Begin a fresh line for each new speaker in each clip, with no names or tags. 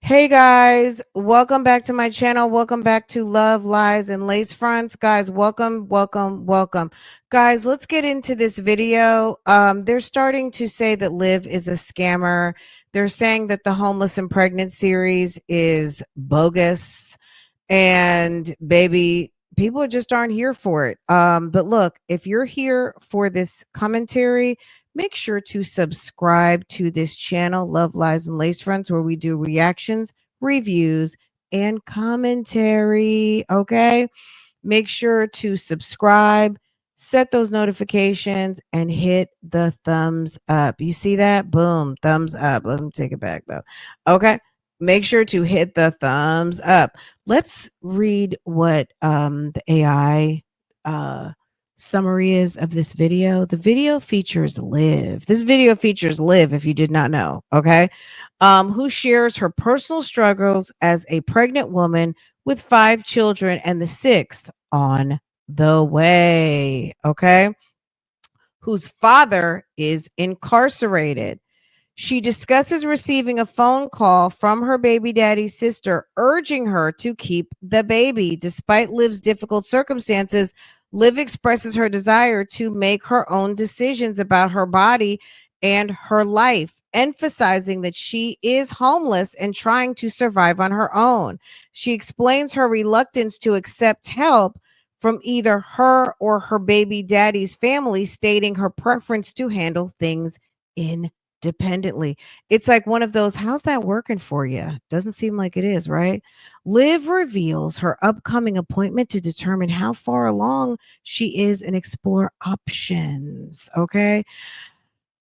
Hey guys, welcome back to my channel. Welcome back to Love, Lies, and Lace Fronts. Guys, welcome, welcome, welcome. Guys, let's get into this video. They're starting to say that Liv is a scammer. They're saying that the Homeless and Pregnant series is bogus. And baby, people just aren't here for it. But look, if you're here for this commentary, make sure to subscribe to this channel, Love, Lies, and Lace Fronts, where we do reactions, reviews, and commentary. Okay. Make sure to subscribe, set those notifications, and hit the thumbs up. You see that? Boom, thumbs up. Let me take it back though. Okay. Make sure to hit the thumbs up. Let's read what the AI summary is of this video. The video features Liv. This video features Liv, if you did not know, okay? Who shares her personal struggles as a pregnant woman with 5 children and the 6th on the way, okay? Whose father is incarcerated. She discusses receiving a phone call from her baby daddy's sister urging her to keep the baby. Despite Liv's difficult circumstances, Liv expresses her desire to make her own decisions about her body and her life, emphasizing that she is homeless and trying to survive on her own. She explains her reluctance to accept help from either her or her baby daddy's family, stating her preference to handle things independently. It's like one of those, how's that working for you? Doesn't seem like it is, right? Liv reveals her upcoming appointment to determine how far along she is and explore options. Okay.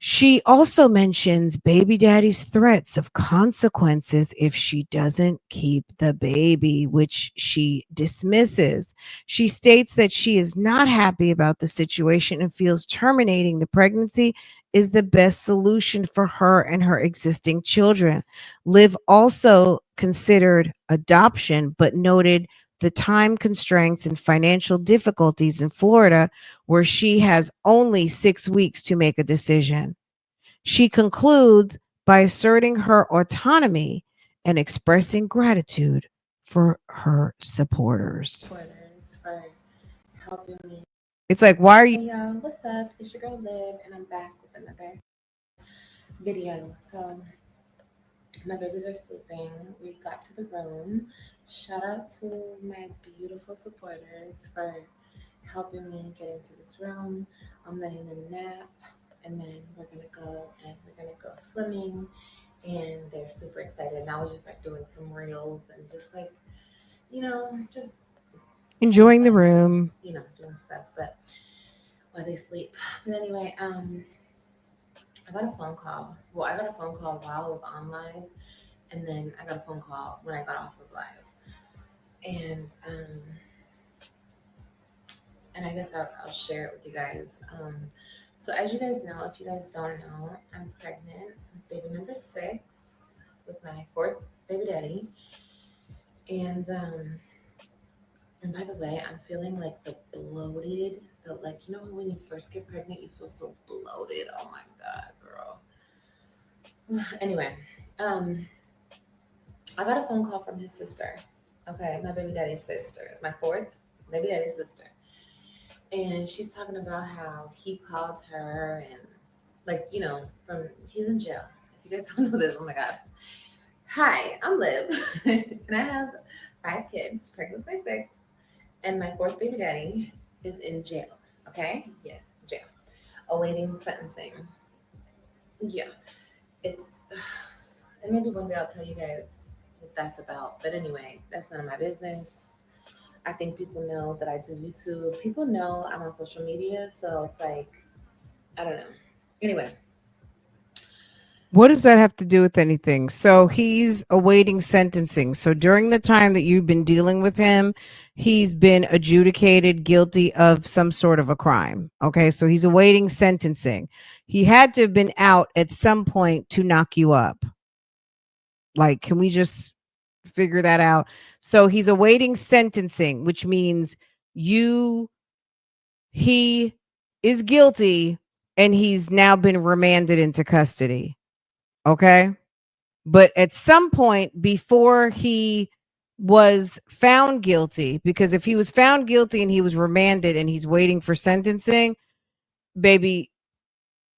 She also mentions baby daddy's threats of consequences if she doesn't keep the baby, which she dismisses. She states that she is not happy about the situation and feels terminating the pregnancy is the best solution for her and her existing children. Liv also considered adoption, but noted the time constraints and financial difficulties in Florida, where she has only 6 weeks to make a decision. She concludes by asserting her autonomy and expressing gratitude for her supporters.
Supporters for helping me.
It's like, why are you?
Hey y'all, what's up? It's your girl Liv, and I'm back with another video. So my babies are sleeping. We got to the room. Shout out to my beautiful supporters for helping me get into this room. I'm letting them nap, and then we're gonna go and we're gonna go swimming. And they're super excited. And I was just like doing some reels and just like, just having
Enjoying the
fun,
room.
doing stuff. But while they sleep. But anyway, I got a phone call. Well, I got a phone call while I was on live, and then I got a phone call when I got off of live. And I guess I'll share it with you guys. So as you guys know, if you guys don't know, I'm pregnant with baby number 6 with my 4th baby daddy. And by the way, I'm feeling like the bloated, when you first get pregnant, you feel so bloated. Oh my God, girl. Anyway, I got a phone call from his sister. Okay, my baby daddy's sister, my 4th baby daddy's sister. And she's talking about how he called her and, he's in jail. If you guys don't know this, oh my God. Hi, I'm Liv, and I have 5 kids, pregnant with my 6th. And my 4th baby daddy is in jail. Okay? Yes, jail. Awaiting sentencing. Yeah. It's and maybe one day I'll tell you guys what that's about. But anyway, that's none of my business. I think people know that I do YouTube. People know I'm on social media, so it's like I don't know. Anyway,
What does that have to do with anything? So he's awaiting sentencing. So during the time that you've been dealing with him, he's been adjudicated guilty of some sort of a crime. Okay. So he's awaiting sentencing. He had to have been out at some point to knock you up. Like, can we just figure that out? So he's awaiting sentencing, which means you, he is guilty and he's now been remanded into custody. Okay. But at some point before he was found guilty, because if he was found guilty and he was remanded and he's waiting for sentencing, baby,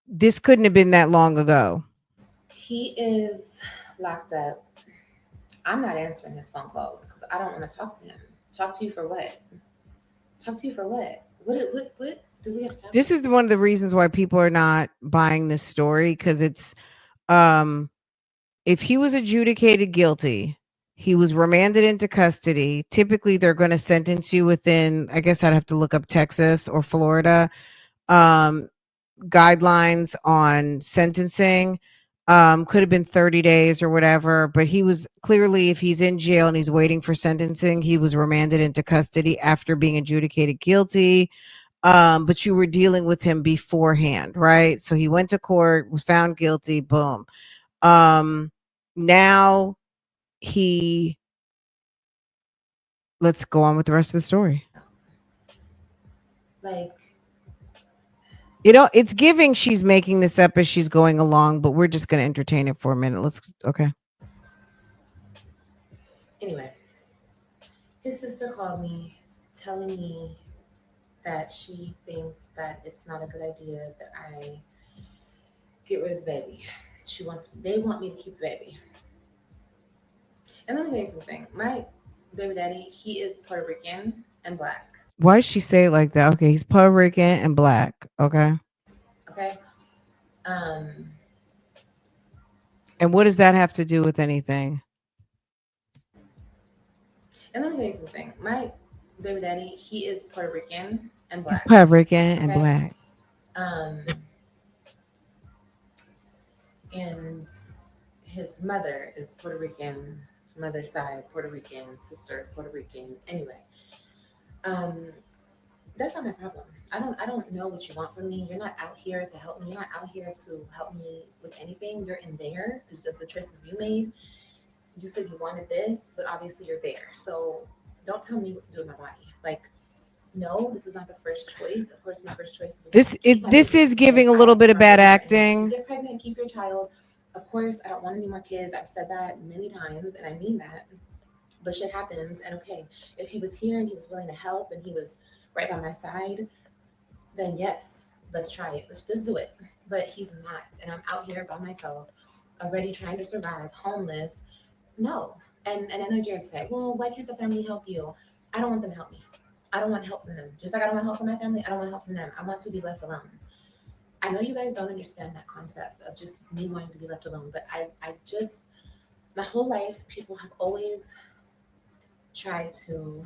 this couldn't have been that long ago.
He is locked up. I'm not answering his phone calls because I don't want to talk to him. Talk to you for what? Talk to you for what? What do we have to talk
This is one of the reasons why people are not buying this story, because it's um if he was adjudicated guilty, he was remanded into custody. Typically, they're going to sentence you within, I guess I'd have to look up Texas or Florida um, guidelines on sentencing. Could have been 30 days or whatever, but he was clearly, if he's in jail and he's waiting for sentencing, he was remanded into custody after being adjudicated guilty. But you were dealing with him beforehand, right? So he went to court, was found guilty, boom. Um, Now he let's go on with the rest of the story.
like
It's giving she's making this up as she's going along, but we're just going to entertain it for a minute. Let's okay.
anyway, his sister called me telling me that she thinks that it's not a good idea that I get rid of the baby. They want me to keep the baby. And let me tell you something. My baby daddy, he is Puerto Rican and black.
Why does she say it like that? Okay, he's Puerto Rican and black. Okay.
Okay. Um,
And what does that have to do with anything?
and let me tell you something. My baby daddy, he is Puerto Rican and
He's
black.
Puerto Rican and
Okay.
black.
Um, and his mother is Puerto Rican, mother side Puerto Rican, sister Puerto Rican. Anyway, um, that's not my problem. I don't know what you want from me. You're not out here to help me. You're not out here to help me with anything. You're in there because of the choices you made. You said you wanted this, but obviously you're there. So don't tell me what to do with my body. Like, no, this is not the first choice. Of course, my first choice was to keep my
This
baby.
is
Okay,
giving a little
I
bit of
am not
bad
sitting here and if you
acting.
get pregnant, keep your child. Of course, I don't want any more kids. I've said that many times, and I mean that. But shit happens, and okay, if he was here and he was willing to help and he was right by my side, then yes, let's try it. Let's do it. But he's not, and I'm out here by myself, already trying to survive, homeless. No. And I know Jared said, well, why can't the family help you? I don't want them to help me. I don't want help from them. Just like I don't want help from my family, I don't want help from them. I want to be left alone. I know you guys don't understand that concept of just me wanting to be left alone, but I just my whole life people have always tried to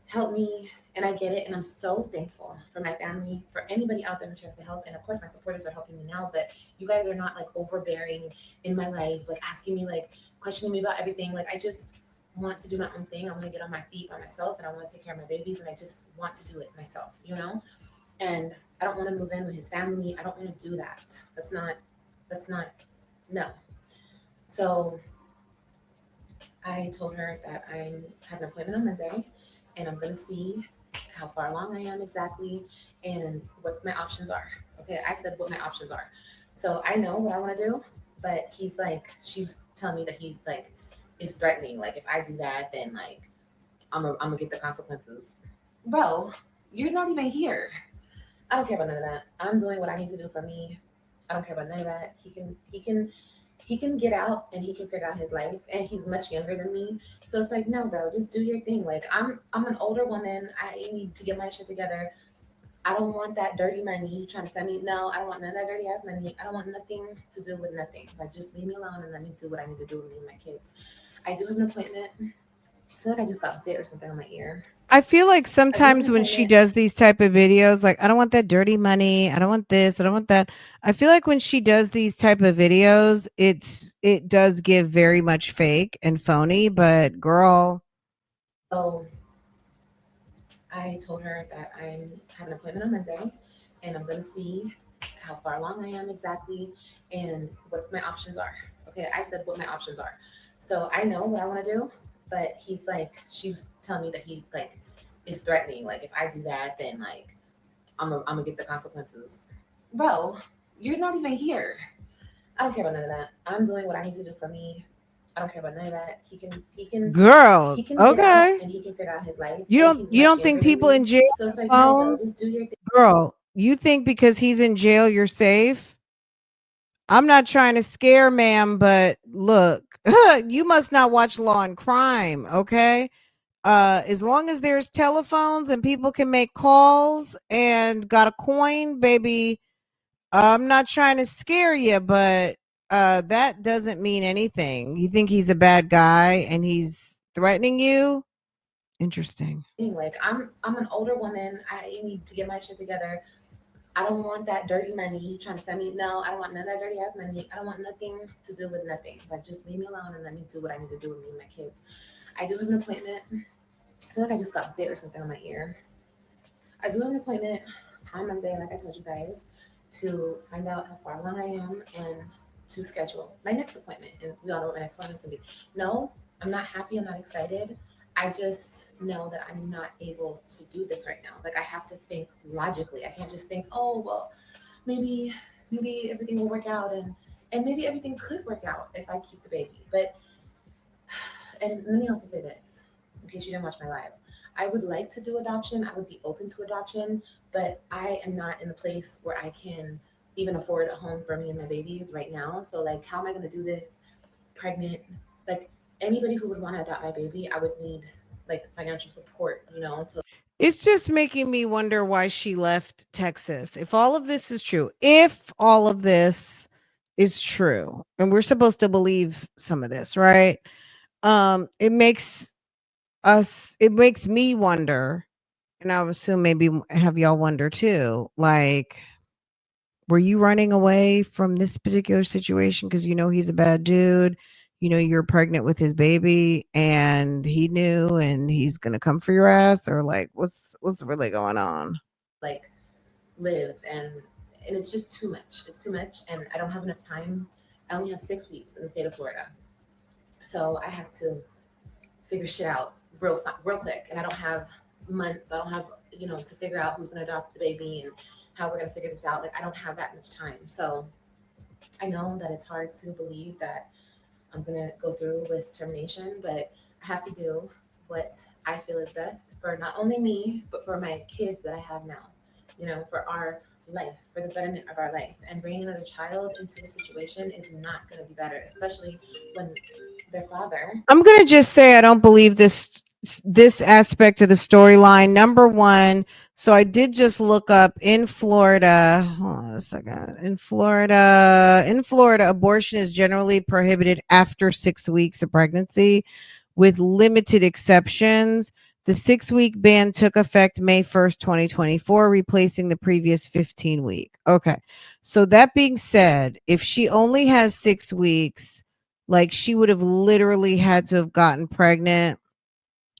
help me, and I get it, and I'm so thankful for my family, for anybody out there who tries to help, and of course my supporters are helping me now, but you guys are not like overbearing in my life, like asking me, like questioning me about everything. Like I just want to do my own thing. I want to get on my feet by myself, and I want to take care of my babies, and I just want to do it myself, and I don't want to move in with his family. I don't want to do that. That's not no. So I told her that I have an appointment on Monday and I'm going to see how far along I am exactly and what my options are. Okay, I said what my options are. So I know what I want to do, but she's telling me that he like is threatening. Like, if I do that, then like I'm gonna get the consequences. Bro, you're not even here. I don't care about none of that. I'm doing what I need to do for me. I don't care about none of that. He can get out and he can figure out his life, and he's much younger than me. So it's like, no, bro, just do your thing. Like, I'm an older woman. I need to get my shit together. I don't want that dirty money you trying to send me. No, I don't want none of that dirty ass money. I don't want nothing to do with nothing. Like, just leave me alone and let me do what I need to do with me and my kids. I do have an appointment. I feel like I just got bit or something on my ear.
I feel like
I do have an
sometimes when she
appointment.
does these type of videos, like I don't want that dirty money, I don't want this, I don't want that. I feel like when she does these type of videos, it does give very much fake and phony, but girl,
So I told her that I have an appointment on Monday and I'm going to see how far along I am exactly and what my options are. Okay, I said what my options are. So I know what I want to do, but she was telling me that he like is threatening. Like, if I do that, then I'm gonna get the consequences. Bro, you're not even here. I don't care about none of that. I'm doing what I need to do for me. I don't care about none of that.
Girl,
He can get out
okay.
and he can figure out his life,
You
and
don't
he's
you
much
don't
younger
think
than
people
me.
in jail
So it's
have
like, no, girl,
phones?
just do your thing.
Girl, you think because he's in jail you're safe? I'm not trying to scare ma'am, but look, you must not watch Law and Crime, okay? As long as there's telephones and people can make calls and got a coin, baby, I'm not trying to scare you, but that doesn't mean anything. You think he's a bad guy and he's threatening you? Interesting.
Like I'm an older woman. I need to get my shit together. I don't want that dirty money you trying to send me. No, I don't want none of that dirty ass money. I don't want nothing to do with nothing. Like just leave me alone and let me do what I need to do with me and my kids. I do have an appointment. I feel like I just got bit or something on my ear. I do have an appointment on Monday, like I told you guys, to find out how far along I am and to schedule my next appointment. And we all know what my next appointment's gonna be. No, I'm not happy. I'm not excited. I just know that I'm not able to do this right now. Like I have to think logically. I can't just think, oh well, maybe everything will work out, and maybe everything could work out if I keep the baby. But and let me also say this, in case you didn't watch my live. I would like to do adoption. I would be open to adoption, but I am not in the place where I can even afford a home for me and my babies right now. So like how am I gonna do this pregnant? Like anybody who would want to adopt my baby, I would need like financial support, to
It's just making me wonder why she left Texas. If all of this is true, if all of this is true, and we're supposed to believe some of this, right? It makes me wonder, and I would assume maybe have y'all wonder too, like, were you running away from this particular situation because you know he's a bad dude? You know you're pregnant with his baby and he knew and he's gonna come for your ass, or like what's really going on?
like live, and it's just too much. It's too much, and I don't have enough time. I only have 6 weeks in the state of Florida, so I have to figure shit out real quick, and I don't have months. I don't have to figure out who's going to adopt the baby and how we're going to figure this out. Like I don't have that much time, so I know that it's hard to believe that I'm going to go through with termination, but I have to do what I feel is best for not only me but for my kids that I have now. For our life, for the betterment of our life, and bringing another child into the situation is not going to be better, especially when their father.
I'm gonna just say I don't believe this aspect of the storyline. Number one, so I did just look up in Florida. Hold on a second. In Florida, abortion is generally prohibited after 6 weeks of pregnancy, with limited exceptions. The 6 week ban took effect May 1st, 2024, replacing the previous 15 week. Okay. So that being said, if she only has 6 weeks, like she would have literally had to have gotten pregnant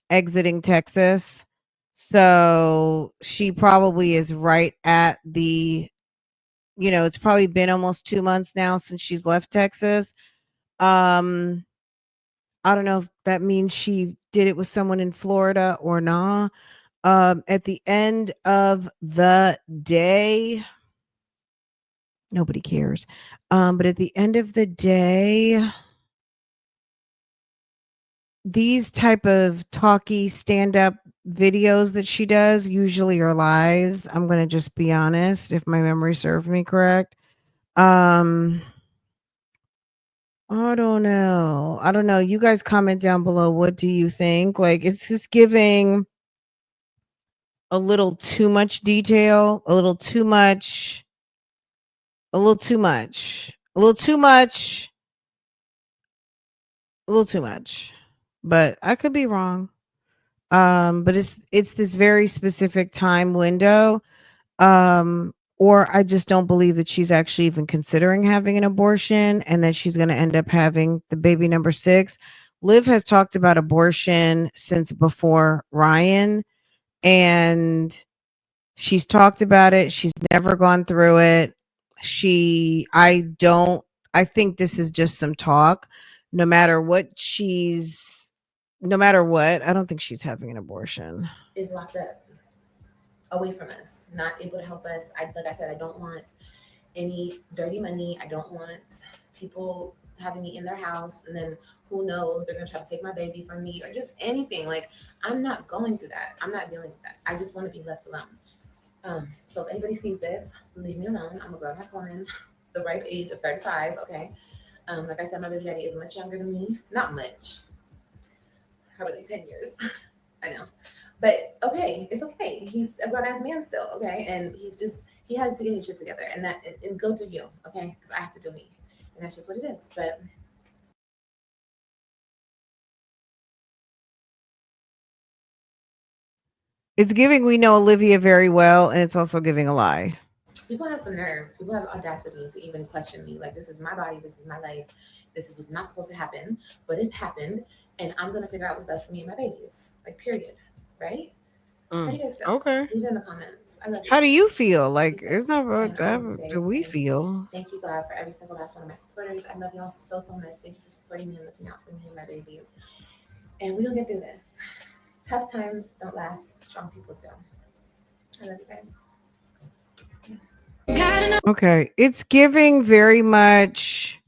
exiting Texas. So she probably is right at it's probably been almost 2 months now since she's left Texas. Um, I don't know if that means she did it with someone in Florida or not. At the end of the day, nobody cares. But at the end of the day, these type of talky stand-up videos that she does usually are lies. I'm going to just be honest, if my memory serves me correct. um I don't know. I don't know. You guys comment down below, what do you think? Like, it's just giving a little too much detail, a little too much, a little too much, a little too much, a little too much. But I could be wrong. But it's this very specific time window. Or I just don't believe that she's actually even considering having an abortion and that she's going to end up having the baby number 6. Liv has talked about abortion since before Ryan, and she's talked about it. She's never gone through it. I think this is just some talk. No matter what no matter what, I don't think she's having an abortion.
Is locked up away from us, not able to help us. Like I said, I don't want any dirty money. I don't want people having me in their house, and then who knows, they're gonna try to take my baby from me or just anything. Like, I'm not going through that. I'm not dealing with that. I just want to be left alone. So if anybody sees this, leave me alone. I'm a grown ass woman, the ripe age of 35. Okay. Like I said, my baby daddy is much younger than me. Not much, probably like 10 years. I know, but okay, it's okay. He's a grown ass man still. Okay, and he has to get his shit together, and go do you. Okay, because I have to do me, and that's just what it is. But
It's giving we know Olivia very well, and it's also giving a lie.
people have some nerve. People have audacity to even question me. Like, this is my body. This is my life. This was not supposed to happen, but it happened, and I'm gonna figure out what's best for me and my babies. Like, period. Right? How do you guys feel?
Okay.
Leave it in the comments. I love you
How do
guys.
you feel?
Be
Like
safe.
it's not about
And I will be
that. Do
safe.
we
And
feel?
thank you, God, for every single last one of my supporters. I love y'all so, so much. Thank you for supporting me and looking out for me and my babies. And we'll get through this. Tough times don't last. Strong people do. I love you guys.
Okay, it's giving very much,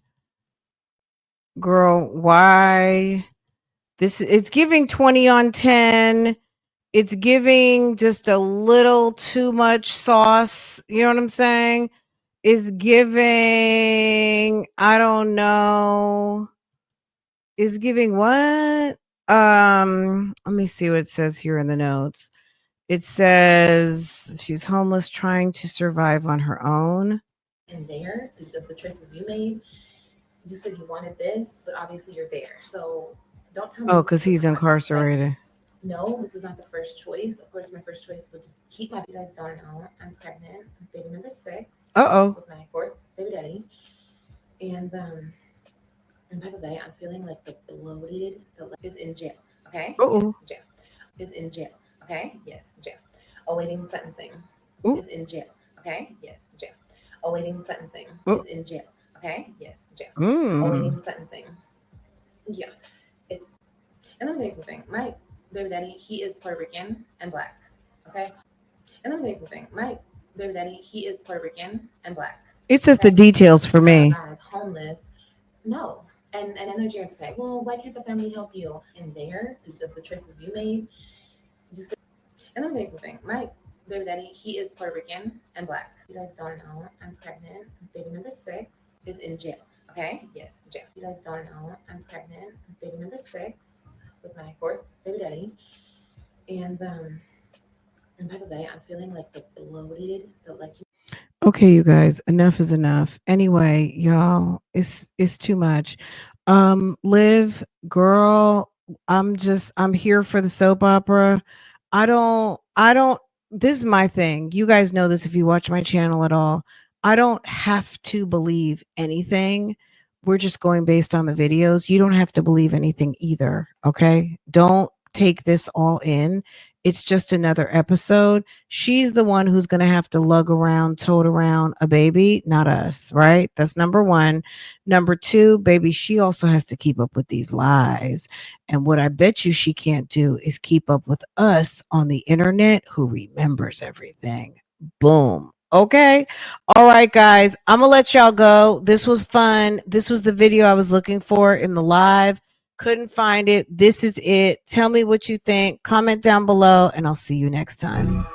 girl. Why this? It's giving 20 on 10. It's giving just a little too much sauce. You know what I'm saying? Is giving, I don't know, is giving what? Let me see what it says here in the notes. It says she's homeless trying to survive on her own.
And there, because of the choices you made, you said you wanted this, but obviously you're there. So don't tell
Oh,
me
because
this
he's
wasn't my first. Like,
incarcerated.
no, this is not the first choice. Of course, my first choice was to keep my. You guys don't know, I'm pregnant, baby number 6,
Uh-oh.
with my fourth baby daddy, and by the way, I'm feeling like the bloated. The is in jail. Okay, yes,
Uh-oh.
jail. Is in jail. Okay, yes, jail. Awaiting sentencing.
Ooh.
Is in jail. Okay, yes, jail. Awaiting sentencing.
Oh.
Is in jail. Okay, yes, jail.
Mm.
Awaiting sentencing. Yeah, it's. And let me tell you something. My baby daddy, he is Puerto Rican and black. Okay, and let me tell you something. My baby daddy, he is Puerto Rican and black.
It says the
Okay,
details for
oh my
me.
God, homeless. No. And I know you're say, well, why can't the family help you? In there, because of the choices you made, you said. And let me tell you something. My baby daddy, he is Puerto Rican and black. You guys don't know, I'm pregnant. Baby number 6 is in jail. Okay, yes, jail. You guys don't know, I'm pregnant. Baby number 6 with my fourth baby daddy, and um, and by the way, I'm feeling like the bloated, the like.
Okay, you guys, enough is enough. Anyway, y'all, it's too much. Liv, girl, I'm here for the soap opera. I don't this is my thing. You guys know this if you watch my channel at all. I don't have to believe anything. We're just going based on the videos. You don't have to believe anything either, okay? Don't take this all in. It's just another episode. She's the one who's going to have to lug around, tote around a baby, not us, right? That's number one. Number two, baby, she also has to keep up with these lies. And what I bet you she can't do is keep up with us on the internet who remembers everything. Boom. Okay. All right, guys. I'm going to let y'all go. This was fun. This was the video I was looking for in the live. Couldn't find it. This is it. Tell me what you think. Comment down below, and I'll see you next time.